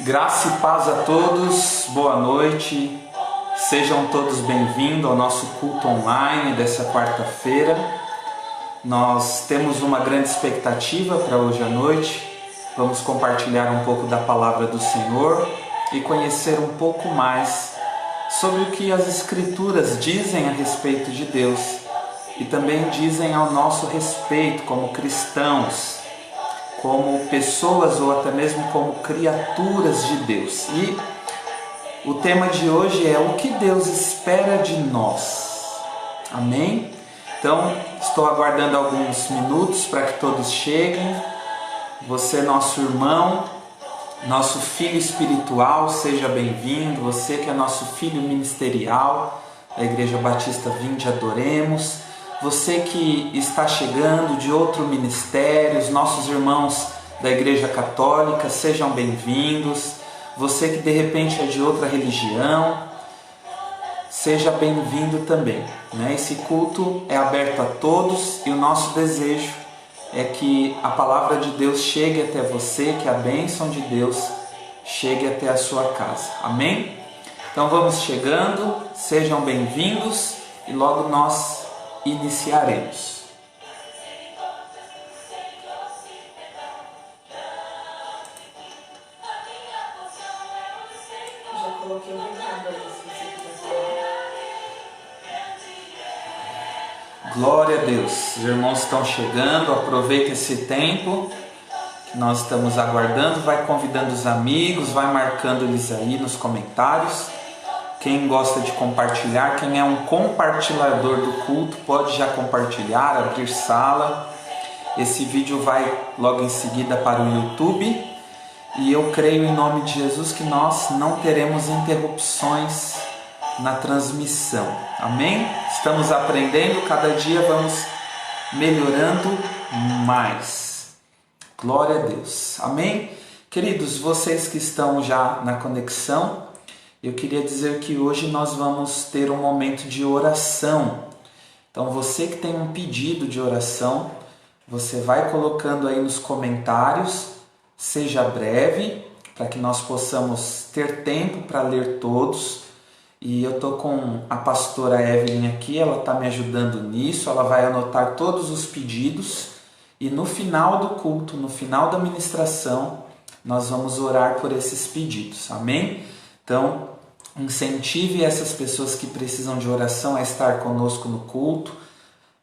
Graça e paz a todos, boa noite, sejam todos bem-vindos ao nosso culto online dessa quarta-feira. Nós temos uma grande expectativa para hoje à noite, vamos compartilhar um pouco da palavra do Senhor e conhecer um pouco mais sobre o que as Escrituras dizem a respeito de Deus e também dizem ao nosso respeito como cristãos, como pessoas ou até mesmo como criaturas de Deus. E o tema de hoje é o que Deus espera de nós. Amém? Então, estou aguardando alguns minutos para que todos cheguem. Você, nosso irmão, nosso filho espiritual, seja bem-vindo. Você que é nosso filho ministerial da Igreja Batista Vinde Adoremos. Você que está chegando de outro ministério, os nossos irmãos da Igreja Católica, sejam bem-vindos. Você que de repente é de outra religião, seja bem-vindo também. Esse culto é aberto a todos e o nosso desejo é que a palavra de Deus chegue até você, que a bênção de Deus chegue até a sua casa. Amém? Então vamos chegando, sejam bem-vindos e logo nós iniciaremos. Já coloquei o recado aí, se você quiser falar. Glória a Deus. Os irmãos estão chegando, aproveita esse tempo que nós estamos aguardando, vai convidando os amigos, vai marcando eles aí nos comentários. Quem gosta de compartilhar, quem é um compartilhador do culto, pode já compartilhar, abrir sala. Esse vídeo vai logo em seguida para o YouTube. E eu creio em nome de Jesus que nós não teremos interrupções na transmissão. Amém? Estamos aprendendo, cada dia vamos melhorando mais. Glória a Deus. Amém? Queridos, vocês que estão já na conexão, eu queria dizer que hoje nós vamos ter um momento de oração. Então você que tem um pedido de oração, você vai colocando aí nos comentários, seja breve, para que nós possamos ter tempo para ler todos. E eu estou com a pastora Evelyn aqui, ela está me ajudando nisso, ela vai anotar todos os pedidos e no final do culto, no final da ministração, nós vamos orar por esses pedidos. Amém? Então, incentive essas pessoas que precisam de oração a estar conosco no culto.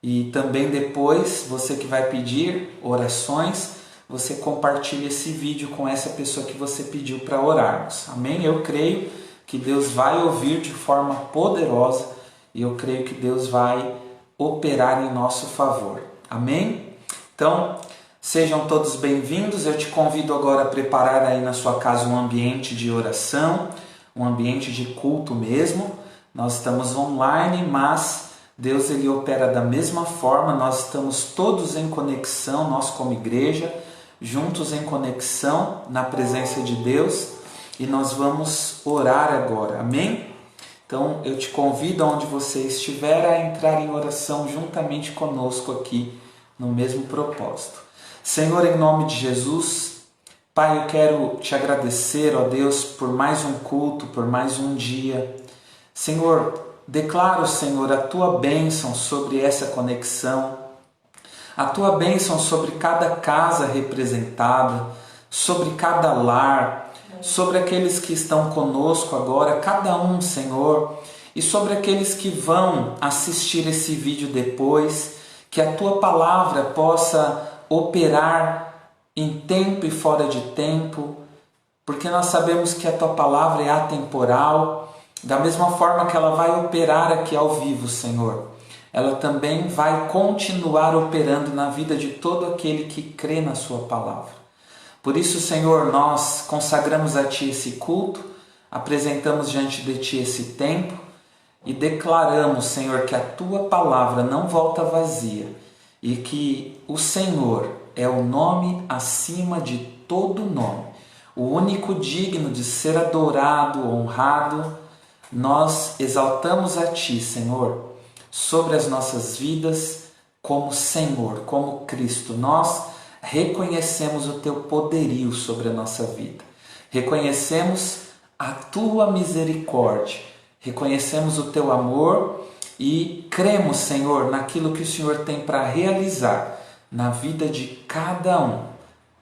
E também depois, você que vai pedir orações, você compartilha esse vídeo com essa pessoa que você pediu para orarmos. Amém? Eu creio que Deus vai ouvir de forma poderosa e eu creio que Deus vai operar em nosso favor. Amém? Então, sejam todos bem-vindos. Eu te convido agora a preparar aí na sua casa um ambiente de oração, um ambiente de culto mesmo. Nós estamos online, mas Deus ele opera da mesma forma. Nós estamos todos em conexão, nós como igreja, juntos em conexão na presença de Deus e nós vamos orar agora. Amém? Então eu te convido aonde você estiver a entrar em oração juntamente conosco aqui no mesmo propósito. Senhor, em nome de Jesus, Pai, eu quero te agradecer, ó Deus, por mais um culto, por mais um dia. Senhor, declaro, Senhor, a Tua bênção sobre essa conexão, a Tua bênção sobre cada casa representada, sobre cada lar, sobre aqueles que estão conosco agora, cada um, Senhor, e sobre aqueles que vão assistir esse vídeo depois, que a Tua palavra possa operar em tempo e fora de tempo, porque nós sabemos que a Tua palavra é atemporal, da mesma forma que ela vai operar aqui ao vivo, Senhor. Ela também vai continuar operando na vida de todo aquele que crê na Sua palavra. Por isso, Senhor, nós consagramos a Ti esse culto, apresentamos diante de Ti esse tempo e declaramos, Senhor, que a Tua palavra não volta vazia e que o Senhor é o nome acima de todo nome, o único digno de ser adorado, honrado. Nós exaltamos a Ti, Senhor, sobre as nossas vidas como Senhor, como Cristo. Nós reconhecemos o Teu poderio sobre a nossa vida. reconhecemos a tua misericórdia, reconhecemos o teu amor e cremos, Senhor, naquilo que o Senhor tem para realizar na vida de cada um,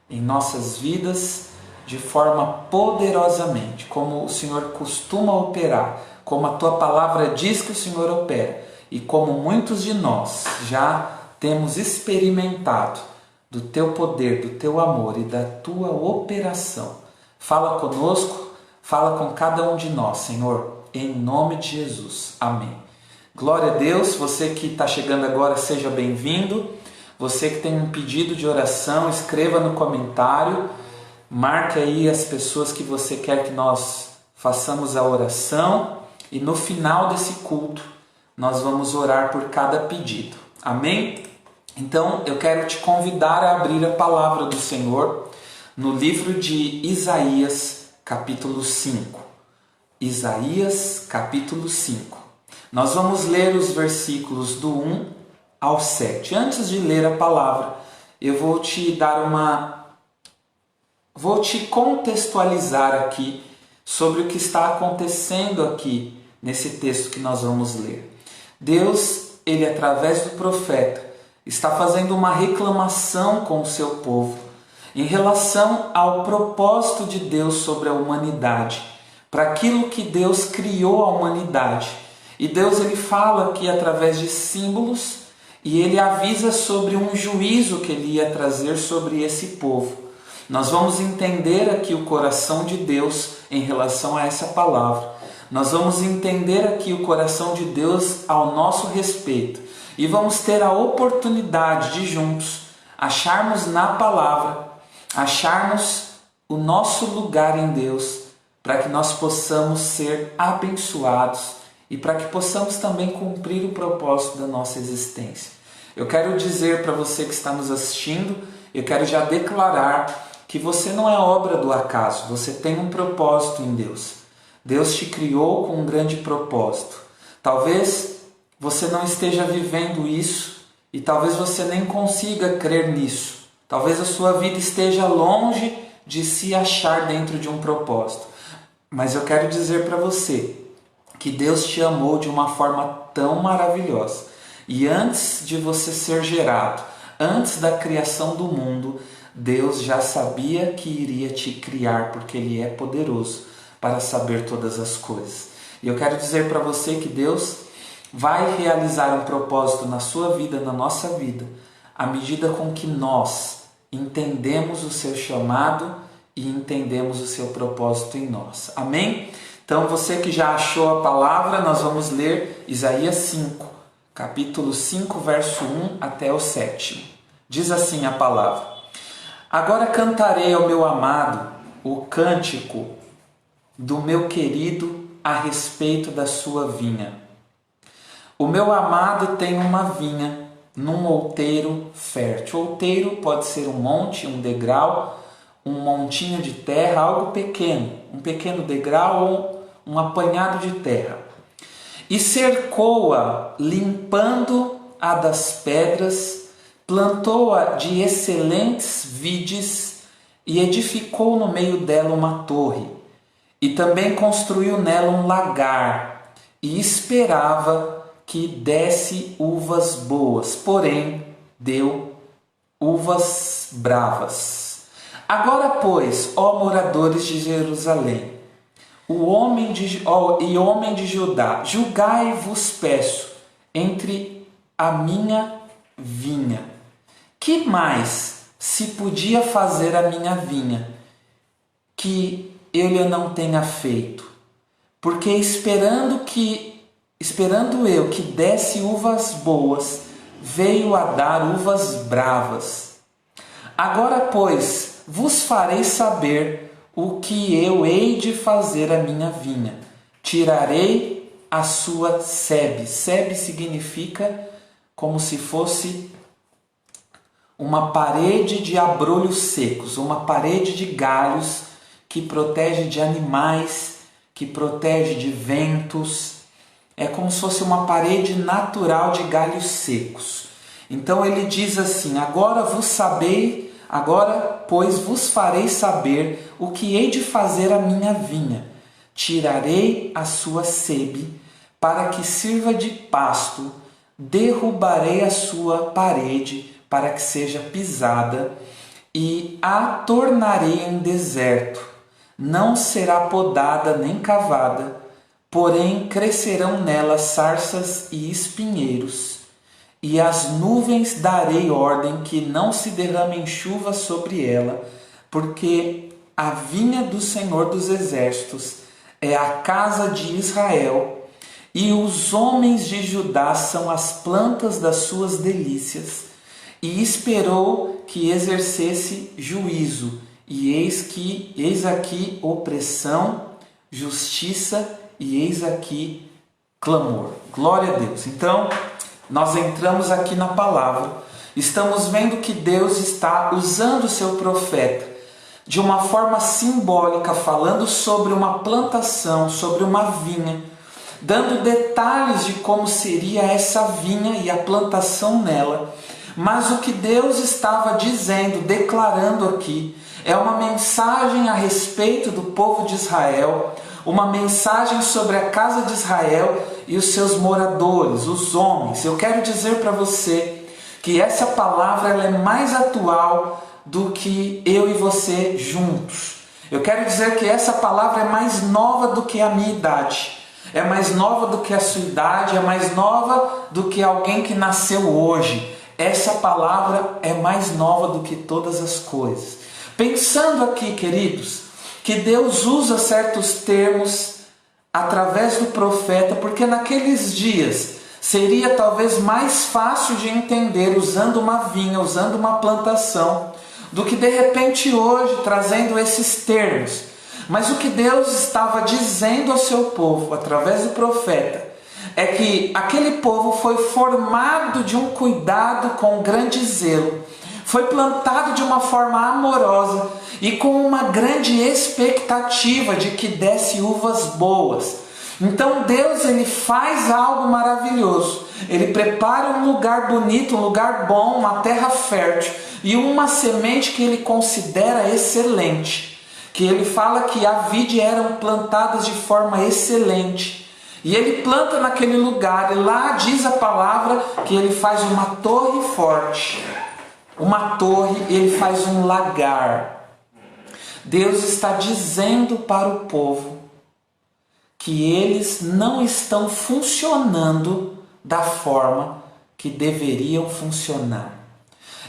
em nossas vidas, de forma poderosamente, como o Senhor costuma operar, como a tua palavra diz que o Senhor opera e como muitos de nós já temos experimentado do teu poder, do teu amor e da tua operação. Fala conosco, fala com cada um de nós, Senhor, em nome de Jesus. Amém. Glória a Deus, você que está chegando agora, seja bem-vindo. Você que tem um pedido de oração, escreva no comentário, marque aí as pessoas que você quer que nós façamos a oração e no final desse culto nós vamos orar por cada pedido. Amém? Então eu quero te convidar a abrir a palavra do Senhor no livro de Isaías, capítulo 5. Isaías, capítulo 5. Nós vamos ler os versículos do 1 ao 7. Antes de ler a palavra, eu vou te contextualizar aqui sobre o que está acontecendo aqui nesse texto que nós vamos ler. Deus, ele através do profeta, está fazendo uma reclamação com o seu povo em relação ao propósito de Deus sobre a humanidade, para aquilo que Deus criou a humanidade. E Deus, ele fala aqui através de símbolos e ele avisa sobre um juízo que ele ia trazer sobre esse povo. Nós vamos entender aqui o coração de Deus em relação a essa palavra. Nós vamos entender aqui o coração de Deus ao nosso respeito. E vamos ter a oportunidade de juntos acharmos na palavra, acharmos o nosso lugar em Deus, para que nós possamos ser abençoados e para que possamos também cumprir o propósito da nossa existência. Eu quero dizer para você que está nos assistindo, eu quero já declarar que você não é obra do acaso, você tem um propósito em Deus. Deus te criou com um grande propósito. Talvez você não esteja vivendo isso e talvez você nem consiga crer nisso. Talvez a sua vida esteja longe de se achar dentro de um propósito. Mas eu quero dizer para você que Deus te amou de uma forma tão maravilhosa. E antes de você ser gerado, antes da criação do mundo, Deus já sabia que iria te criar, porque Ele é poderoso para saber todas as coisas. E eu quero dizer para você que Deus vai realizar um propósito na sua vida, na nossa vida, à medida com que nós entendemos o seu chamado e entendemos o seu propósito em nós. Amém? Então, você que já achou a palavra, nós vamos ler Isaías 5, capítulo 5, verso 1 até o 7. Diz assim a palavra: Agora cantarei ao meu amado o cântico do meu querido a respeito da sua vinha. O meu amado tem uma vinha num outeiro fértil. Outeiro pode ser um monte, um degrau, um montinho de terra, algo pequeno, um pequeno degrau ou um apanhado de terra. E cercou-a, limpando-a das pedras, plantou-a de excelentes vides e edificou no meio dela uma torre. E também construiu nela um lagar e esperava que desse uvas boas, porém deu uvas bravas. Agora, pois, ó moradores de Jerusalém, homem de Judá, julgai-vos, peço, entre a minha vinha. Que mais se podia fazer a minha vinha, que eu lhe não tenha feito? Porque esperando eu que desse uvas boas, veio a dar uvas bravas. Agora, pois, vos farei saber o que eu hei de fazer à minha vinha. Tirarei a sua sebe. Sebe significa como se fosse uma parede de abrolhos secos, uma parede de galhos que protege de animais, que protege de ventos. É como se fosse uma parede natural de galhos secos. Então ele diz assim: agora Agora, pois, vos farei saber o que hei de fazer à minha vinha. Tirarei a sua sebe, para que sirva de pasto, derrubarei a sua parede, para que seja pisada, e a tornarei em deserto. Não será podada nem cavada, porém crescerão nela sarças e espinheiros. E às nuvens darei ordem que não se derramem chuva sobre ela, porque a vinha do Senhor dos Exércitos é a casa de Israel, e os homens de Judá são as plantas das suas delícias. E esperou que exercesse juízo, e eis aqui opressão, justiça, e eis aqui clamor. Glória a Deus. Então, nós entramos aqui na palavra, estamos vendo que Deus está usando o seu profeta de uma forma simbólica, falando sobre uma plantação, sobre uma vinha, dando detalhes de como seria essa vinha e a plantação nela. Mas o que Deus estava dizendo, declarando aqui, é uma mensagem a respeito do povo de Israel, uma mensagem sobre a casa de Israel e os seus moradores, os homens. Eu quero dizer para você que essa palavra ela é mais atual do que eu e você juntos. Eu quero dizer que essa palavra é mais nova do que a minha idade, é mais nova do que a sua idade, é mais nova do que alguém que nasceu hoje. Essa palavra é mais nova do que todas as coisas. Pensando aqui, queridos, que Deus usa certos termos através do profeta, porque naqueles dias seria talvez mais fácil de entender usando uma vinha, usando uma plantação, do que de repente hoje trazendo esses termos. Mas o que Deus estava dizendo ao seu povo através do profeta é que aquele povo foi formado de um cuidado com grande zelo, foi plantado de uma forma amorosa e com uma grande expectativa de que desse uvas boas. Então Deus ele faz algo maravilhoso, ele prepara um lugar bonito, um lugar bom, uma terra fértil e uma semente que ele considera excelente, que ele fala que a vide eram plantadas de forma excelente. E ele planta naquele lugar, e lá diz a palavra que ele faz uma torre forte, uma torre, ele faz um lagar. Deus está dizendo para o povo que eles não estão funcionando da forma que deveriam funcionar.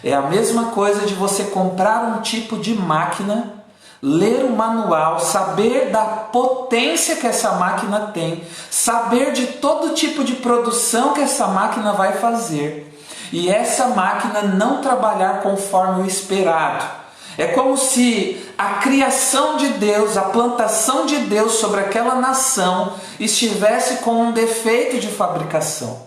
É a mesma coisa de você comprar um tipo de máquina, ler o manual, saber da potência que essa máquina tem, saber de todo tipo de produção que essa máquina vai fazer, e essa máquina não trabalhar conforme o esperado. É como se a criação de Deus, a plantação de Deus sobre aquela nação estivesse com um defeito de fabricação.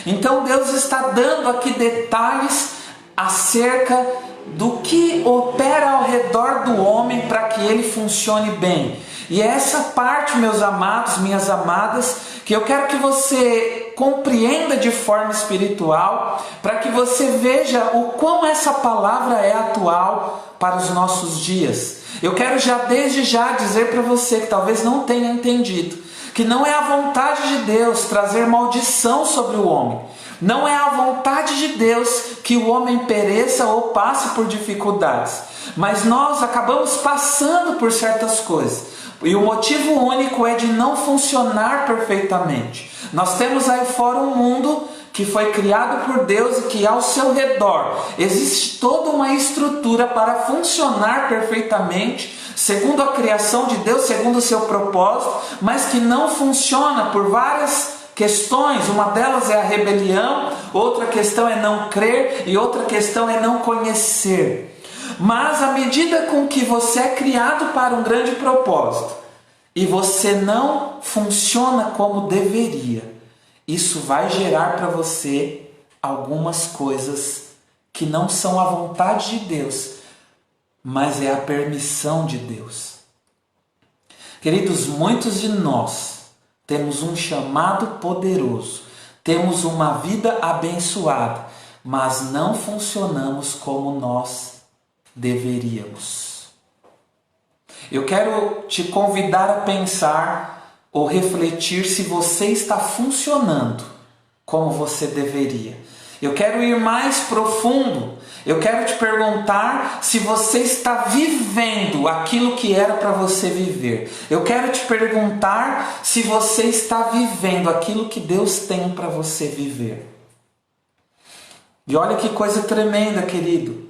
Então Deus está dando aqui detalhes acerca do que opera ao redor do homem para que ele funcione bem. E é essa parte, meus amados, minhas amadas, que eu quero que você compreenda de forma espiritual, para que você veja o quão essa palavra é atual para os nossos dias. Eu quero desde já dizer para você que talvez não tenha entendido, que não é a vontade de Deus trazer maldição sobre o homem. Não é a vontade de Deus que o homem pereça ou passe por dificuldades. Mas nós acabamos passando por certas coisas. E o motivo único é de não funcionar perfeitamente. Nós temos aí fora um mundo que foi criado por Deus e que ao seu redor existe toda uma estrutura para funcionar perfeitamente, segundo a criação de Deus, segundo o seu propósito, mas que não funciona por várias questões. Uma delas é a rebelião, outra questão é não crer e outra questão é não conhecer. Mas à medida com que você é criado para um grande propósito e você não funciona como deveria, isso vai gerar para você algumas coisas que não são a vontade de Deus, mas é a permissão de Deus. Queridos, muitos de nós temos um chamado poderoso, temos uma vida abençoada, mas não funcionamos como nós deveríamos. Eu quero te convidar a pensar ou refletir se você está funcionando como você deveria. Eu quero ir mais profundo. Eu quero te perguntar se você está vivendo aquilo que era para você viver. Eu quero te perguntar se você está vivendo aquilo que Deus tem para você viver. E olha que coisa tremenda, querido.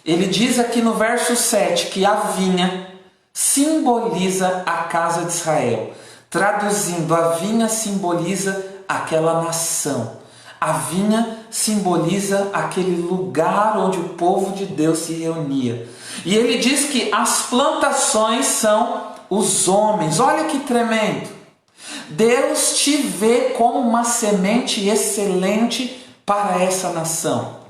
Ele diz aqui no verso 7 que a vinha simboliza a casa de Israel. Traduzindo, a vinha simboliza aquela nação. A vinha simboliza aquele lugar onde o povo de Deus se reunia. E ele diz que as plantações são os homens. Olha que tremendo. Deus te vê como uma semente excelente para essa nação.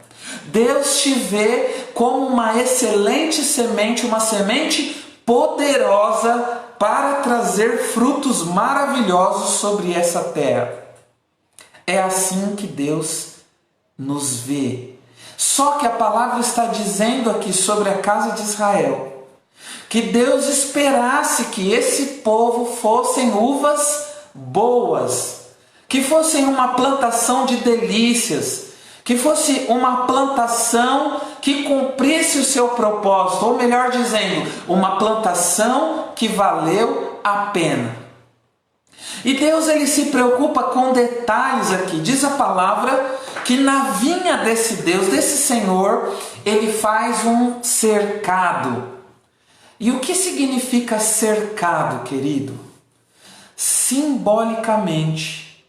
Deus te vê como uma excelente semente, uma semente poderosa para trazer frutos maravilhosos sobre essa terra. É assim que Deus nos vê. Só que a palavra está dizendo aqui sobre a casa de Israel que Deus esperasse que esse povo fossem uvas boas, que fossem uma plantação de delícias, que fosse uma plantação que cumprisse o seu propósito, ou melhor dizendo, uma plantação que valeu a pena. E Deus ele se preocupa com detalhes aqui. Diz a palavra que na vinha desse Deus, desse Senhor, ele faz um cercado. E o que significa cercado, querido? Simbolicamente,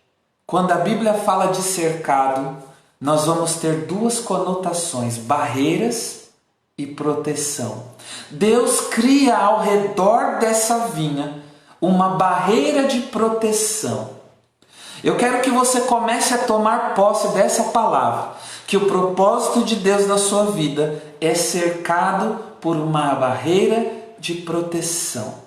quando a Bíblia fala de cercado, nós vamos ter duas conotações: barreiras e proteção. Deus cria ao redor dessa vinha uma barreira de proteção. Eu quero que você comece a tomar posse dessa palavra, que o propósito de Deus na sua vida é cercado por uma barreira de proteção.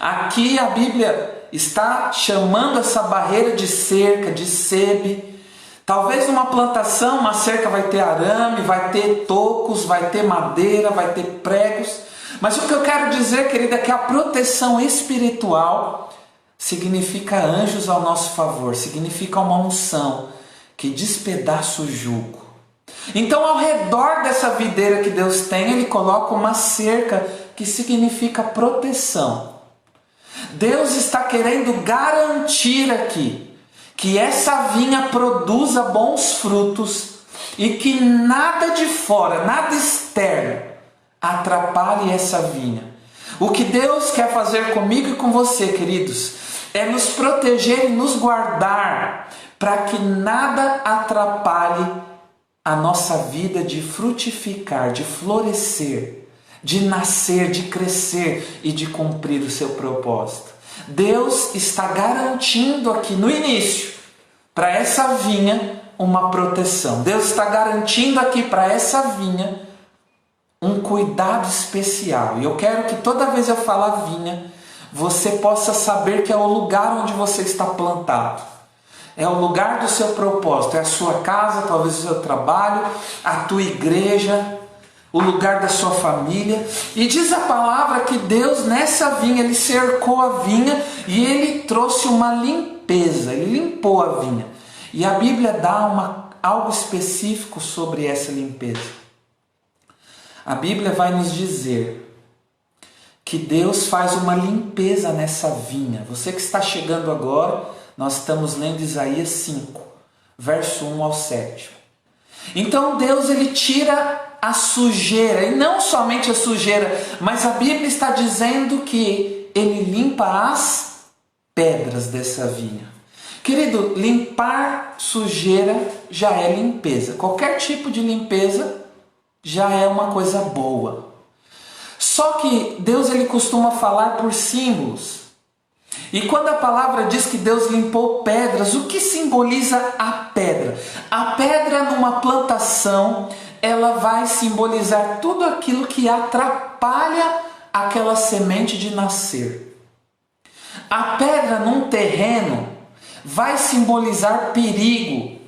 Aqui a Bíblia está chamando essa barreira de cerca, de sebe. Talvez numa plantação, uma cerca vai ter arame, vai ter tocos, vai ter madeira, vai ter pregos. Mas o que eu quero dizer, querida, é que a proteção espiritual significa anjos ao nosso favor, significa uma unção que despedaça o jugo. Então, ao redor dessa videira que Deus tem, Ele coloca uma cerca que significa proteção. Deus está querendo garantir aqui que essa vinha produza bons frutos e que nada de fora, nada externo atrapalhe essa vinha. O que Deus quer fazer comigo e com você, queridos, é nos proteger e nos guardar para que nada atrapalhe a nossa vida de frutificar, de florescer, de nascer, de crescer e de cumprir o seu propósito. Deus está garantindo aqui no início para essa vinha uma proteção. Deus está garantindo aqui para essa vinha um cuidado especial. E eu quero que toda vez eu falar vinha, você possa saber que é o lugar onde você está plantado. É o lugar do seu propósito. É a sua casa, talvez o seu trabalho, a tua igreja, o lugar da sua família. E diz a palavra que Deus nessa vinha, Ele cercou a vinha e Ele trouxe uma limpeza. Ele limpou a vinha. E a Bíblia dá algo específico sobre essa limpeza. A Bíblia vai nos dizer que Deus faz uma limpeza nessa vinha. Você que está chegando agora, nós estamos lendo Isaías 5, verso 1 ao 7. Então Deus ele tira a sujeira, e não somente a sujeira, mas a Bíblia está dizendo que Ele limpa as pedras dessa vinha. Querido, limpar sujeira já é limpeza. Qualquer tipo de limpeza já é uma coisa boa. Só que Deus ele costuma falar por símbolos. E quando a palavra diz que Deus limpou pedras, o que simboliza a pedra? A pedra numa plantação, ela vai simbolizar tudo aquilo que atrapalha aquela semente de nascer. A pedra num terreno vai simbolizar perigo.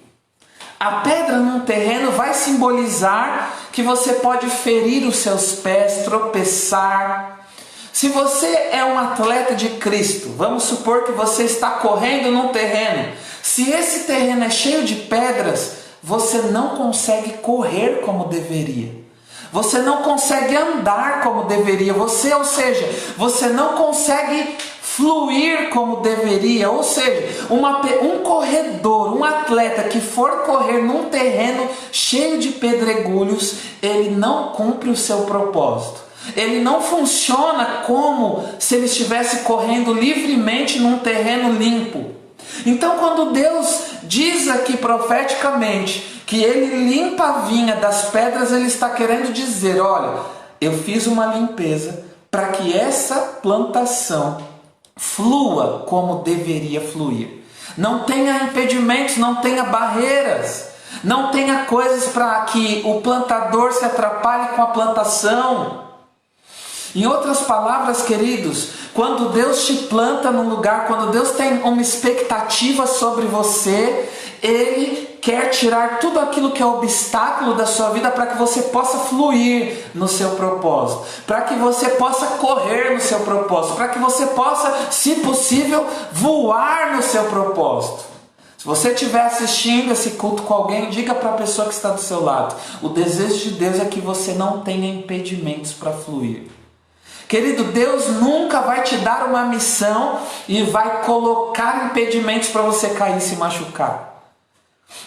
A pedra num terreno vai simbolizar que você pode ferir os seus pés, tropeçar. Se você é um atleta de Cristo, vamos supor que você está correndo num terreno. Se esse terreno é cheio de pedras, você não consegue correr como deveria. Você não consegue andar como deveria. Ou seja, você não consegue fluir como deveria. Ou seja, um corredor, um atleta que for correr num terreno cheio de pedregulhos, ele não cumpre o seu propósito. Ele não funciona como se ele estivesse correndo livremente num terreno limpo. Então, quando Deus diz aqui profeticamente que Ele limpa a vinha das pedras, Ele está querendo dizer: olha, eu fiz uma limpeza para que essa plantação flua como deveria fluir. Não tenha impedimentos, não tenha barreiras, não tenha coisas para que o plantador se atrapalhe com a plantação. Em outras palavras, queridos, quando Deus te planta num lugar, quando Deus tem uma expectativa sobre você, Ele quer tirar tudo aquilo que é obstáculo da sua vida para que você possa fluir no seu propósito, para que você possa correr no seu propósito, para que você possa, se possível, voar no seu propósito. Se você estiver assistindo esse culto com alguém, diga para a pessoa que está do seu lado: o desejo de Deus é que você não tenha impedimentos para fluir. Querido, Deus nunca vai te dar uma missão e vai colocar impedimentos para você cair e se machucar.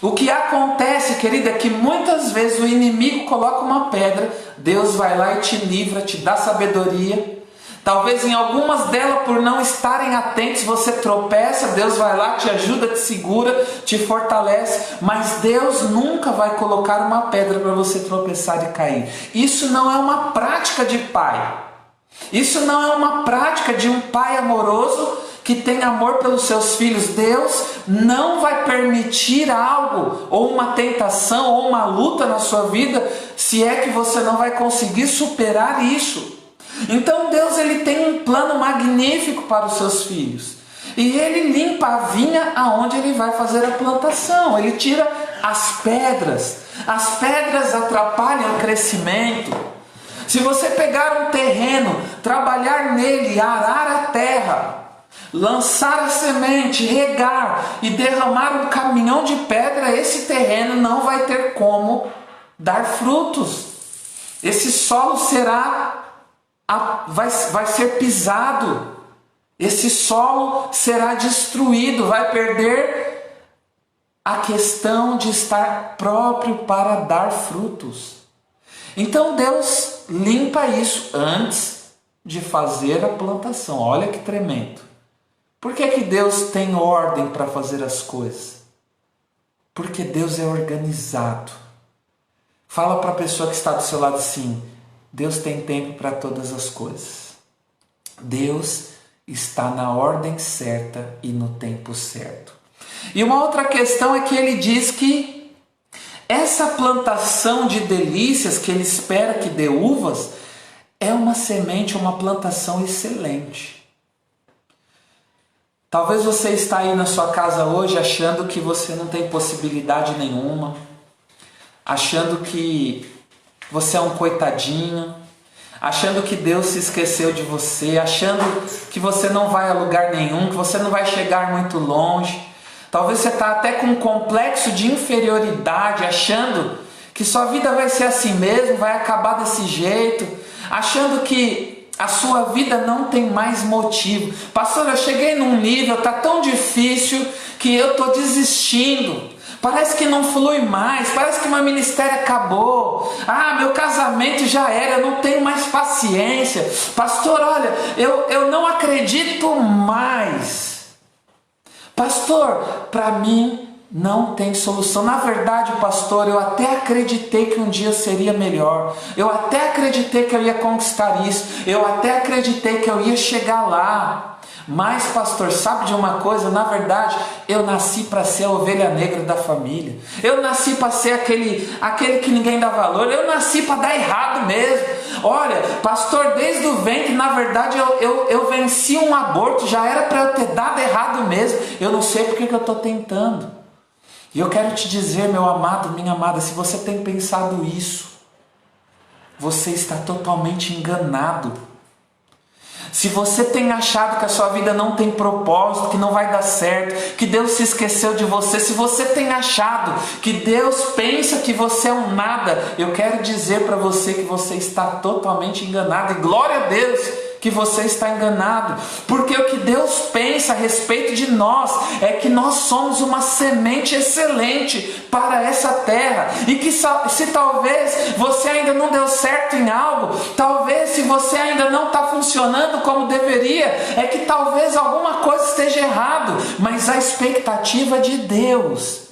O que acontece, querido, é que muitas vezes o inimigo coloca uma pedra, Deus vai lá e te livra, te dá sabedoria. Talvez em algumas delas, por não estarem atentos, você tropeça, Deus vai lá, te ajuda, te segura, te fortalece. Mas Deus nunca vai colocar uma pedra para você tropeçar e cair. Isso não é uma prática de pai. Isso não é uma prática de um pai amoroso que tem amor pelos seus filhos. Deus não vai permitir algo, ou uma tentação, ou uma luta na sua vida, se é que você não vai conseguir superar isso. Então Deus, ele tem um plano magnífico para os seus filhos. E Ele limpa a vinha aonde Ele vai fazer a plantação. Ele tira as pedras. As pedras atrapalham o crescimento. Se você pegar um terreno, trabalhar nele, arar a terra, lançar a semente, regar e derramar um caminhão de pedra, esse terreno não vai ter como dar frutos. Esse solo vai ser pisado. Esse solo será destruído, vai perder a questão de estar próprio para dar frutos. Então Deus limpa isso antes de fazer a plantação. Olha que tremendo. Por que Deus tem ordem para fazer as coisas? Porque Deus é organizado. Fala para a pessoa que está do seu lado assim: Deus tem tempo para todas as coisas. Deus está na ordem certa e no tempo certo. E uma outra questão é que Ele diz que essa plantação de delícias que Ele espera que dê uvas é uma semente, uma plantação excelente. Talvez você está aí na sua casa hoje achando que você não tem possibilidade nenhuma, achando que você é um coitadinho, achando que Deus se esqueceu de você, achando que você não vai a lugar nenhum, que você não vai chegar muito longe. Talvez você está até com um complexo de inferioridade, achando que sua vida vai ser assim mesmo, vai acabar desse jeito, achando que a sua vida não tem mais motivo. Pastor, eu cheguei num nível, está tão difícil que eu estou desistindo. Parece que não flui mais, parece que meu ministério acabou. Meu casamento já era, eu não tenho mais paciência. Pastor, olha, eu não acredito mais. Pastor, para mim não tem solução. Na verdade, pastor, eu até acreditei que um dia seria melhor. Eu até acreditei que eu ia conquistar isso. Eu até acreditei que eu ia chegar lá. Mas, pastor, sabe de uma coisa? Na verdade, eu nasci para ser a ovelha negra da família. Eu nasci para ser aquele que ninguém dá valor. Eu nasci para dar errado mesmo. Olha, pastor, desde o ventre, na verdade, eu venci um aborto. Já era para eu ter dado errado mesmo. Eu não sei porque que eu estou tentando. E eu quero te dizer, meu amado, minha amada, se você tem pensado isso, você está totalmente enganado. Se você tem achado que a sua vida não tem propósito, que não vai dar certo, que Deus se esqueceu de você, se você tem achado que Deus pensa que você é um nada, eu quero dizer para você que você está totalmente enganado. E glória a Deus que você está enganado, porque o que Deus pensa a respeito de nós é que nós somos uma semente excelente para essa terra, e que se talvez você ainda não deu certo em algo, talvez se você ainda não está funcionando como deveria, é que talvez alguma coisa esteja errado, mas a expectativa de Deus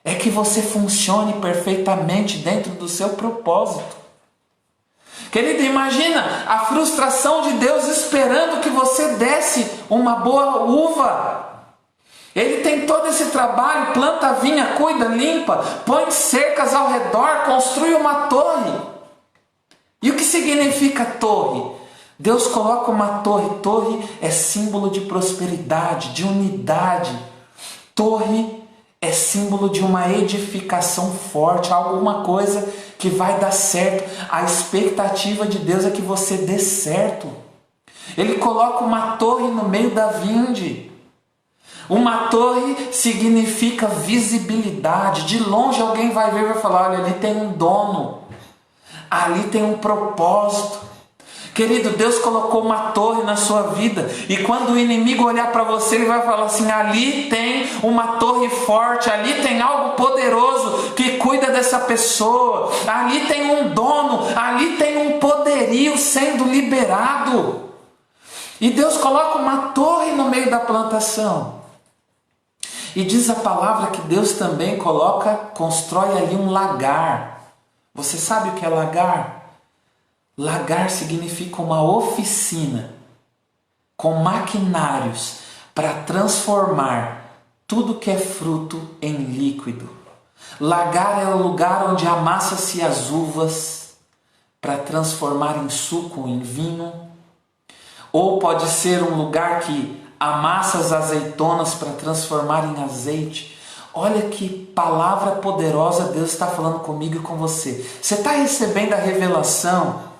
é que você funcione perfeitamente dentro do seu propósito. Querido, imagina a frustração de Deus esperando que você desse uma boa uva. Ele tem todo esse trabalho, planta a vinha, cuida, limpa, põe cercas ao redor, construi uma torre. E o que significa torre? Deus coloca uma torre. Torre é símbolo de prosperidade, de unidade. Torre é símbolo de uma edificação forte, alguma coisa que vai dar certo. A expectativa de Deus é que você dê certo. Ele coloca uma torre no meio da vinde. Uma torre significa visibilidade. De longe alguém vai ver e vai falar: olha, ali tem um dono, ali tem um propósito. Querido, Deus colocou uma torre na sua vida, e quando o inimigo olhar para você, ele vai falar assim: ali tem uma torre forte, ali tem algo poderoso que cuida dessa pessoa, ali tem um dono, ali tem um poderio sendo liberado. E Deus coloca uma torre no meio da plantação. E diz a palavra que Deus também constrói ali um lagar. Você sabe o que é lagar? Lagar significa uma oficina com maquinários para transformar tudo que é fruto em líquido. Lagar é o lugar onde amassa-se as uvas para transformar em suco, em vinho. Ou pode ser um lugar que amassa as azeitonas para transformar em azeite. Olha que palavra poderosa Deus está falando comigo e com você. Você está recebendo a revelação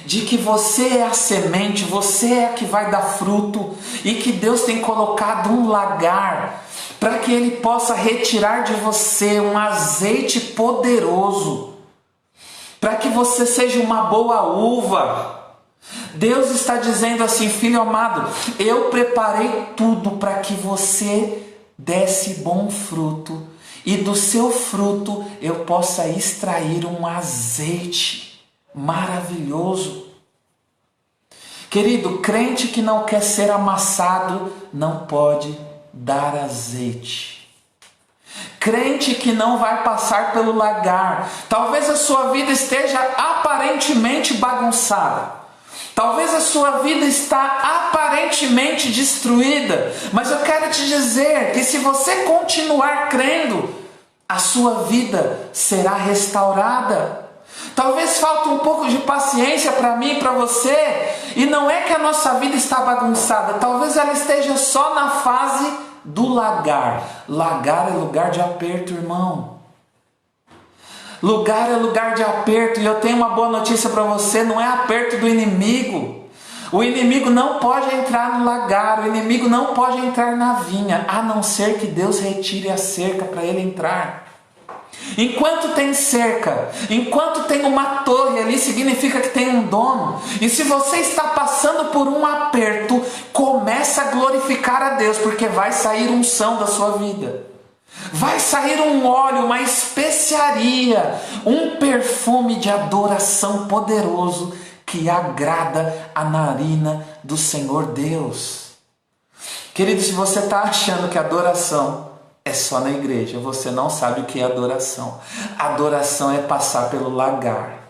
de que você é a semente, você é a que vai dar fruto, e que Deus tem colocado um lagar para que Ele possa retirar de você um azeite poderoso, para que você seja uma boa uva. Deus está dizendo assim: filho amado, eu preparei tudo para que você desse bom fruto, e do seu fruto eu possa extrair um azeite maravilhoso. Querido, crente que não quer ser amassado não pode dar azeite. Crente que não vai passar pelo lagar. Talvez a sua vida esteja aparentemente bagunçada. Talvez a sua vida está aparentemente destruída. Mas eu quero te dizer que se você continuar crendo, a sua vida será restaurada. Talvez falte um pouco de paciência para mim e para você. E não é que a nossa vida está bagunçada. Talvez ela esteja só na fase do lagar. Lagar é lugar de aperto, irmão. Lugar é lugar de aperto. E eu tenho uma boa notícia para você: não é aperto do inimigo. O inimigo não pode entrar no lagar. O inimigo não pode entrar na vinha, a não ser que Deus retire a cerca para ele entrar. Enquanto tem cerca, enquanto tem uma torre ali, significa que tem um dono. E se você está passando por um aperto, começa a glorificar a Deus, porque vai sair unção da sua vida. Vai sair um óleo, uma especiaria, um perfume de adoração poderoso que agrada a narina do Senhor Deus. Querido, se você está achando que adoração é só na igreja, você não sabe o que é adoração. Adoração é passar pelo lagar.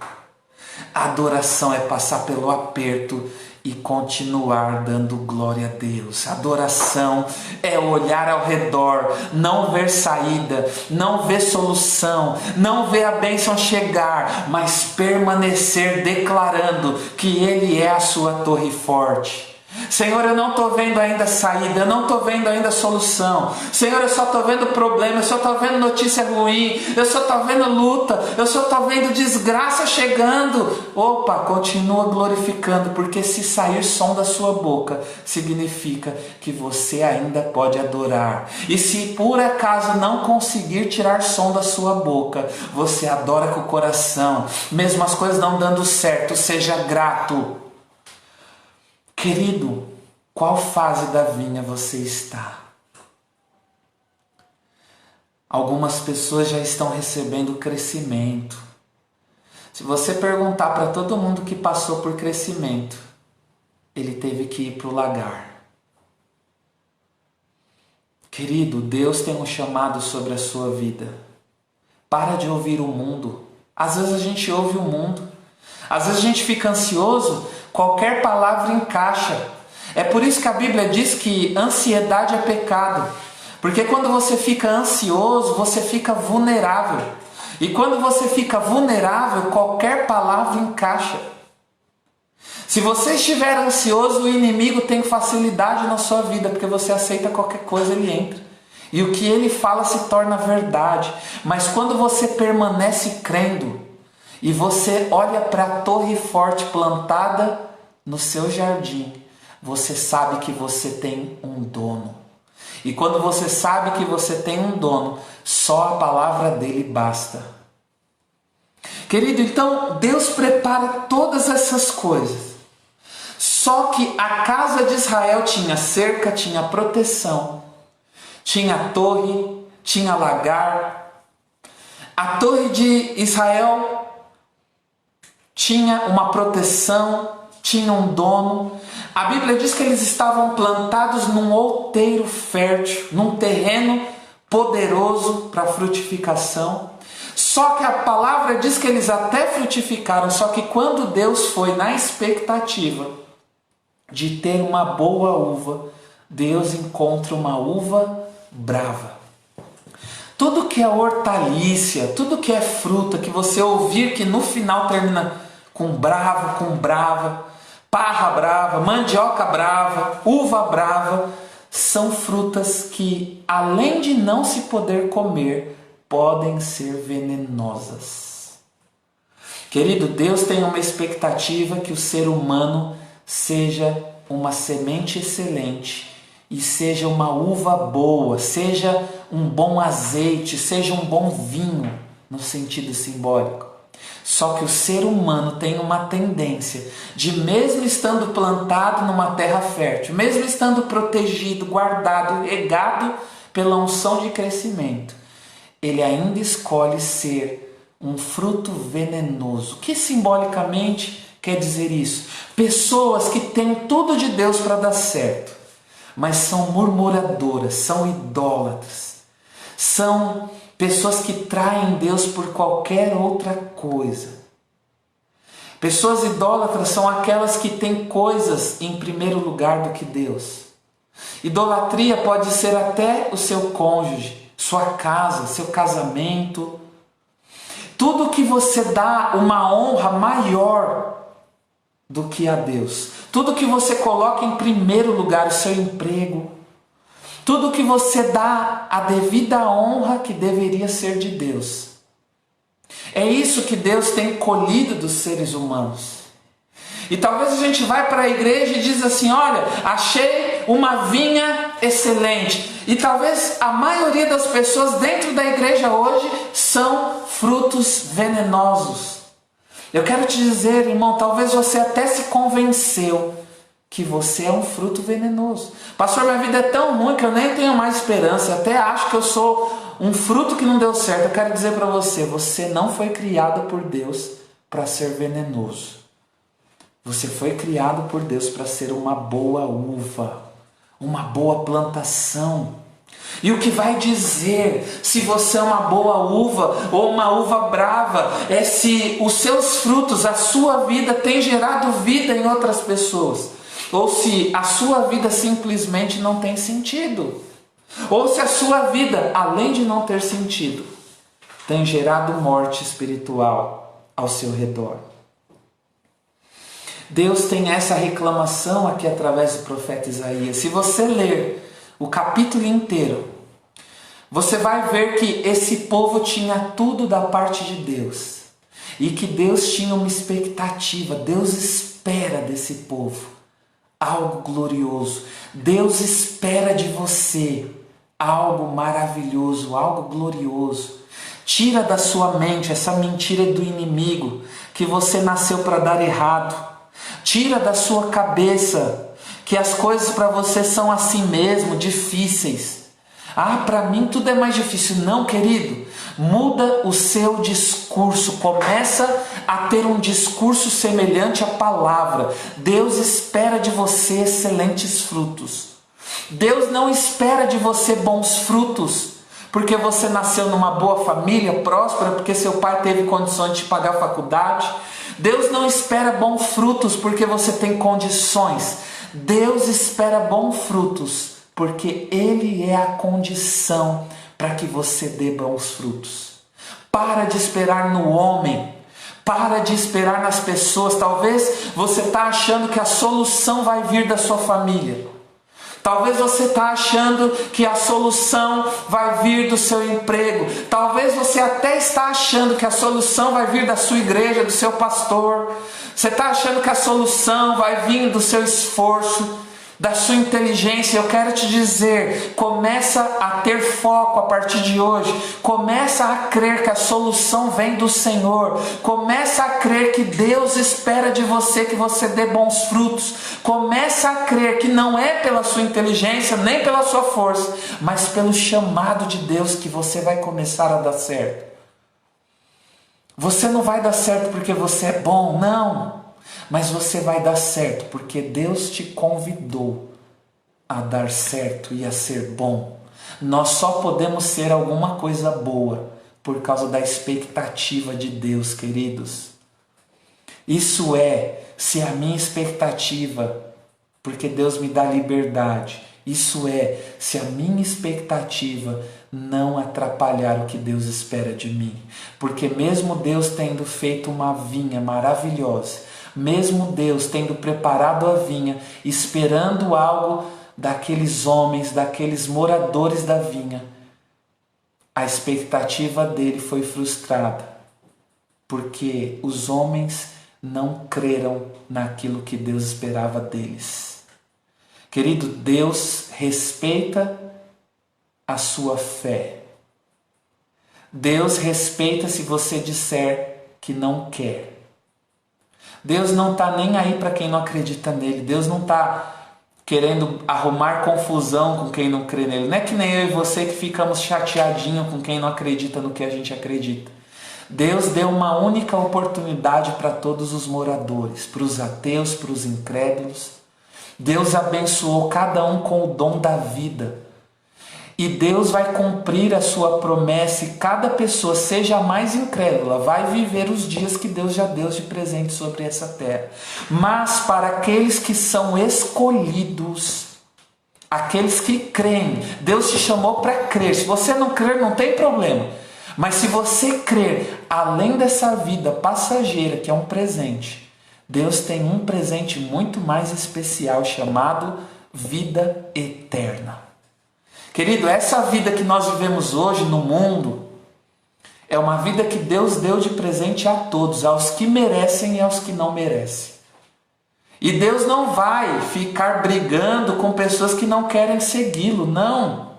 Adoração é passar pelo aperto e continuar dando glória a Deus. Adoração é olhar ao redor, não ver saída, não ver solução, não ver a bênção chegar, mas permanecer declarando que Ele é a sua torre forte. Senhor, eu não estou vendo ainda saída, eu não estou vendo ainda solução. Senhor, eu só estou vendo problema, eu só estou vendo notícia ruim, eu só estou vendo luta, eu só estou vendo desgraça chegando. Opa, continua glorificando, porque se sair som da sua boca, significa que você ainda pode adorar. E se por acaso não conseguir tirar som da sua boca, você adora com o coração, mesmo as coisas não dando certo, seja grato. Querido, qual fase da vinha você está? Algumas pessoas já estão recebendo crescimento. Se você perguntar para todo mundo que passou por crescimento, ele teve que ir para o lagar. Querido, Deus tem um chamado sobre a sua vida. Para de ouvir o mundo. Às vezes a gente ouve o mundo. Às vezes a gente fica ansioso, qualquer palavra encaixa. É por isso que a Bíblia diz que ansiedade é pecado. Porque quando você fica ansioso, você fica vulnerável. E quando você fica vulnerável, qualquer palavra encaixa. Se você estiver ansioso, o inimigo tem facilidade na sua vida, porque você aceita qualquer coisa, ele entra. E o que ele fala se torna verdade. Mas quando você permanece crendo, e você olha para a torre forte plantada no seu jardim, você sabe que você tem um dono. E quando você sabe que você tem um dono, só a palavra dele basta. Querido, então Deus prepara todas essas coisas. Só que a casa de Israel tinha cerca, tinha proteção, tinha torre, tinha lagar. A torre de Israel tinha uma proteção, tinha um dono. A Bíblia diz que eles estavam plantados num outeiro fértil, num terreno poderoso para frutificação. Só que a palavra diz que eles até frutificaram, só que quando Deus foi na expectativa de ter uma boa uva, Deus encontra uma uva brava. Tudo que é hortaliça, tudo que é fruta, que você ouvir que no final termina com bravo, com brava, parra brava, mandioca brava, uva brava, são frutas que, além de não se poder comer, podem ser venenosas. Querido, Deus tem uma expectativa que o ser humano seja uma semente excelente e seja uma uva boa, seja um bom azeite, seja um bom vinho, no sentido simbólico. Só que o ser humano tem uma tendência de, mesmo estando plantado numa terra fértil, mesmo estando protegido, guardado, regado pela unção de crescimento, ele ainda escolhe ser um fruto venenoso. O que simbolicamente quer dizer isso? Pessoas que têm tudo de Deus para dar certo, mas são murmuradoras, são idólatras, são pessoas que traem Deus por qualquer outra coisa. Pessoas idólatras são aquelas que têm coisas em primeiro lugar do que Deus. Idolatria pode ser até o seu cônjuge, sua casa, seu casamento. Tudo que você dá uma honra maior do que a Deus. Tudo que você coloca em primeiro lugar, o seu emprego. Tudo que você dá a devida honra que deveria ser de Deus. É isso que Deus tem colhido dos seres humanos. E talvez a gente vai para a igreja e diz assim, olha, achei uma vinha excelente. E talvez a maioria das pessoas dentro da igreja hoje são frutos venenosos. Eu quero te dizer, irmão, talvez você até se convenceu que você é um fruto venenoso. Pastor, minha vida é tão ruim que eu nem tenho mais esperança. Eu até acho que eu sou um fruto que não deu certo. Eu quero dizer para você, você não foi criado por Deus para ser venenoso. Você foi criado por Deus para ser uma boa uva, uma boa plantação. E o que vai dizer se você é uma boa uva ou uma uva brava é se os seus frutos, a sua vida tem gerado vida em outras pessoas. Ou se a sua vida simplesmente não tem sentido. Ou se a sua vida, além de não ter sentido, tem gerado morte espiritual ao seu redor. Deus tem essa reclamação aqui através do profeta Isaías. Se você ler o capítulo inteiro, você vai ver que esse povo tinha tudo da parte de Deus. E que Deus tinha uma expectativa. Deus espera desse povo algo glorioso. Deus espera de você algo maravilhoso, algo glorioso. Tira da sua mente essa mentira do inimigo, que você nasceu para dar errado. Tira da sua cabeça que as coisas para você são assim mesmo, difíceis. Ah, para mim tudo é mais difícil. Não, querido. Muda o seu discurso. Começa a ter um discurso semelhante à palavra. Deus espera de você excelentes frutos. Deus não espera de você bons frutos porque você nasceu numa boa família, próspera, porque seu pai teve condições de pagar a faculdade. Deus não espera bons frutos porque você tem condições. Deus espera bons frutos porque Ele é a condição para que você dê bons frutos. Para de esperar no homem. Para de esperar nas pessoas. Talvez você está achando que a solução vai vir da sua família. Talvez você está achando que a solução vai vir do seu emprego. Talvez você até está achando que a solução vai vir da sua igreja, do seu pastor. Você está achando que a solução vai vir do seu esforço, da sua inteligência. Eu quero te dizer, começa a ter foco a partir de hoje. Começa a crer que a solução vem do Senhor. Começa a crer que Deus espera de você que você dê bons frutos. Começa a crer que não é pela sua inteligência, nem pela sua força, mas pelo chamado de Deus que você vai começar a dar certo. Você não vai dar certo porque você é bom, não. Mas você vai dar certo porque Deus te convidou a dar certo e a ser bom. Nós só podemos ser alguma coisa boa por causa da expectativa de Deus, queridos. Isso é, se a minha expectativa, porque Deus me dá liberdade, isso é, se a minha expectativa não atrapalhar o que Deus espera de mim. Porque mesmo Deus tendo feito uma vinha maravilhosa, mesmo Deus tendo preparado a vinha, esperando algo daqueles homens, daqueles moradores da vinha, a expectativa dele foi frustrada, porque os homens não creram naquilo que Deus esperava deles. Querido, Deus respeita a sua fé. Deus respeita se você disser que não quer. Deus não está nem aí para quem não acredita nele. Deus não está querendo arrumar confusão com quem não crê nele. Não é que nem eu e você que ficamos chateadinhos com quem não acredita no que a gente acredita. Deus deu uma única oportunidade para todos os moradores, para os ateus, para os incrédulos. Deus abençoou cada um com o dom da vida. E Deus vai cumprir a sua promessa e cada pessoa, seja a mais incrédula, vai viver os dias que Deus já deu de presente sobre essa terra. Mas para aqueles que são escolhidos, aqueles que creem, Deus te chamou para crer. Se você não crer, não tem problema. Mas se você crer, além dessa vida passageira, que é um presente, Deus tem um presente muito mais especial chamado vida eterna. Querido, essa vida que nós vivemos hoje no mundo é uma vida que Deus deu de presente a todos, aos que merecem e aos que não merecem. E Deus não vai ficar brigando com pessoas que não querem segui-lo, não.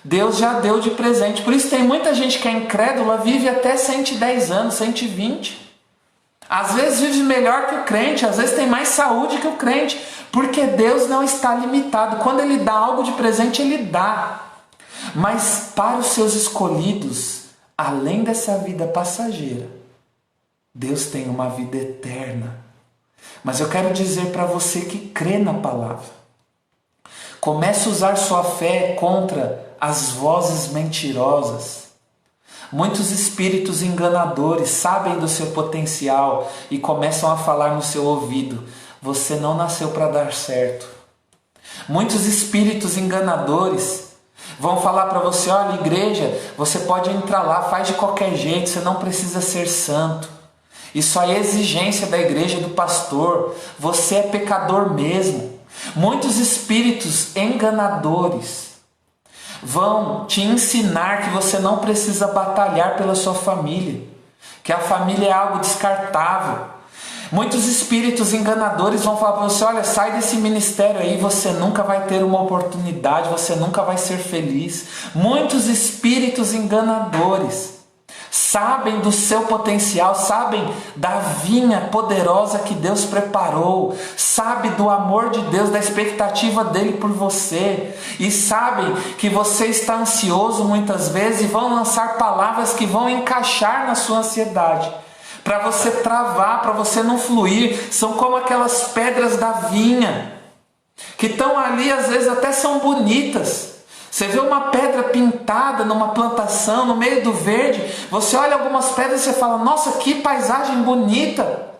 Deus já deu de presente. Por isso tem muita gente que é incrédula, vive até 110 anos, 120. Às vezes vive melhor que o crente, às vezes tem mais saúde que o crente, porque Deus não está limitado. Quando Ele dá algo de presente, Ele dá. Mas para os seus escolhidos, além dessa vida passageira, Deus tem uma vida eterna. Mas eu quero dizer para você que crê na palavra, comece a usar sua fé contra as vozes mentirosas. Muitos espíritos enganadores sabem do seu potencial e começam a falar no seu ouvido: você não nasceu para dar certo. Muitos espíritos enganadores vão falar para você: olha, igreja, você pode entrar lá, faz de qualquer jeito, você não precisa ser santo. Isso aí é exigência da igreja, do pastor. Você é pecador mesmo. Muitos espíritos enganadores vão te ensinar que você não precisa batalhar pela sua família, que a família é algo descartável. Muitos espíritos enganadores vão falar para você: olha, sai desse ministério aí, você nunca vai ter uma oportunidade, você nunca vai ser feliz. Muitos espíritos enganadores sabem do seu potencial, sabem da vinha poderosa que Deus preparou, sabe do amor de Deus, da expectativa dele por você, e sabem que você está ansioso muitas vezes, e vão lançar palavras que vão encaixar na sua ansiedade, para você travar, para você não fluir. São como aquelas pedras da vinha, que estão ali, às vezes até são bonitas. Você vê uma pedra pintada numa plantação, no meio do verde, você olha algumas pedras e você fala: nossa, que paisagem bonita.